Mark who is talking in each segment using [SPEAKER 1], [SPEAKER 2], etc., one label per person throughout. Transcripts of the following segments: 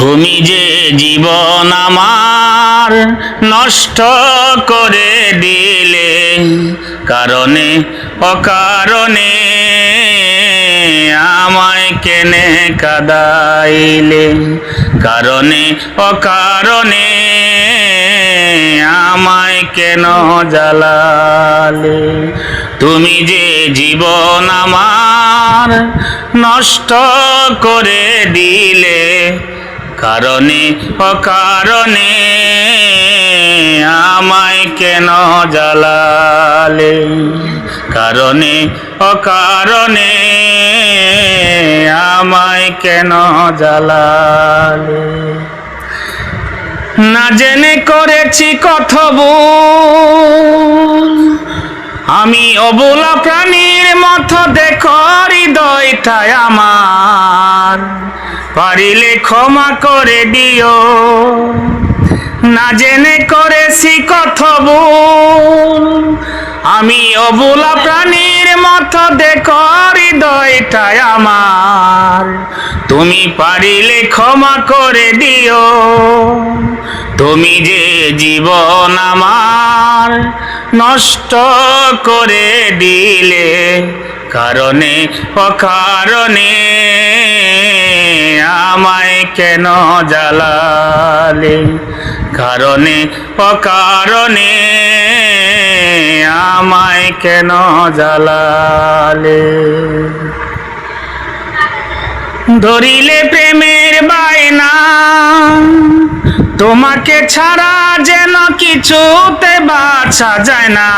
[SPEAKER 1] তুমি যে জীবন আমার নষ্ট করে দিলে, কারণে অকারণে আমায় কেনে কাঁদাইলে, কারণে অকারণে আমায় কেন জ্বালালে। তুমি যে জীবন আমার নষ্ট করে দিলে, কারণে অকারণে আমায় কেন জ্বালালে, কারণে অকারণে আমায় কেন জ্বালালে। না জেনে করেছি কত ভুল, আমি অবলা প্রাণীর মতো দেখো হৃদয়টায় আমার, পারিলে ক্ষমা করে দিও। না জেনে করেছি কত ভুল, আমি অবলা প্রাণীর মতো দেখো হৃদয়টায় আমার, তুমি পারিলে ক্ষমা করে দিও। তুমি যে জীবন আমার নষ্ট করে দিলে, কারণে অকারণে আমায় কেন জ্বালালে, কারণে অকারণে আমায় কেন জ্বালালে। ধরিলে প্রেমের বায়না, তোমাকে ছাড়া যেন কিছুতে বাঁচা যায় না।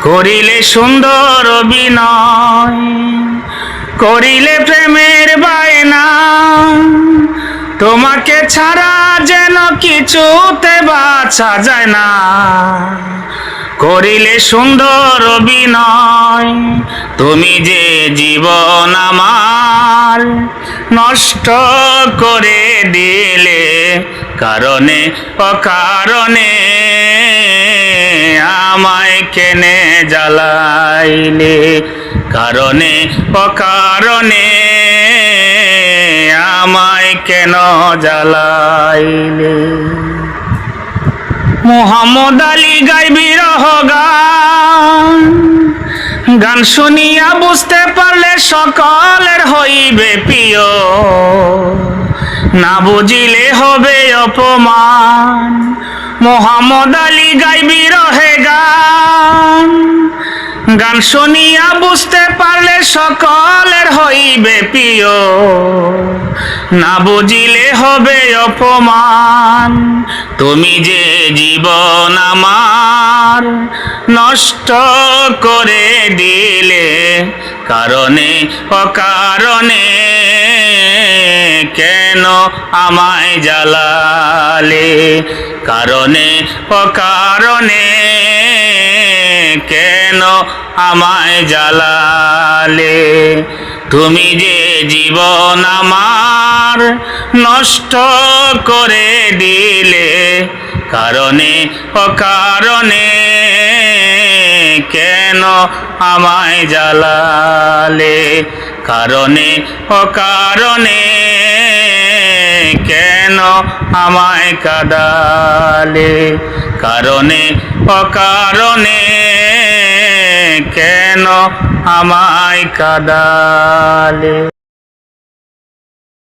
[SPEAKER 1] করিলে সুন্দর অভিনয়, করিলে প্রেমের বায়না, তোমাকে ছাড়া যেন কিছুতে বাঁচা যায় না। করিলে সুন্দর অভিনয়, তুমি যে জীবন আমার নষ্ট করে দিলে, কারণে অকারণে আমায় কেনে জ্বালাইলে, কারণে অকারণে আমায় কেন জ্বালাইলে। মোহাম্মদ আলী গায় বিরহ গান, গান শুনিয়া বুঝতে পারলে সকলের হইবে প্রিয়, না বুঝিলে হবে অপমান। মোহাম্মদ আলী গায় বিরহে গান, গান শুনিয়া বুঝতে পারলে সকলের হইবে প্রিয়, না বুঝিলে হবে অপমান। তুমি যে জীবন আমার নষ্ট করে দিলে, কারণে অকারণে কেন আমায় জ্বালালে, কারণে অকারণে কেন আমায় জ্বালালে। তুমি যে জীবন আমার নষ্ট করে দিলে, কারণে অকারণে কেন আমায় জ্বালালে, কারণে অকারণে কেন আমায় কাঁদালে, কারণে অকারণে কেন আমায় কাঁদালে।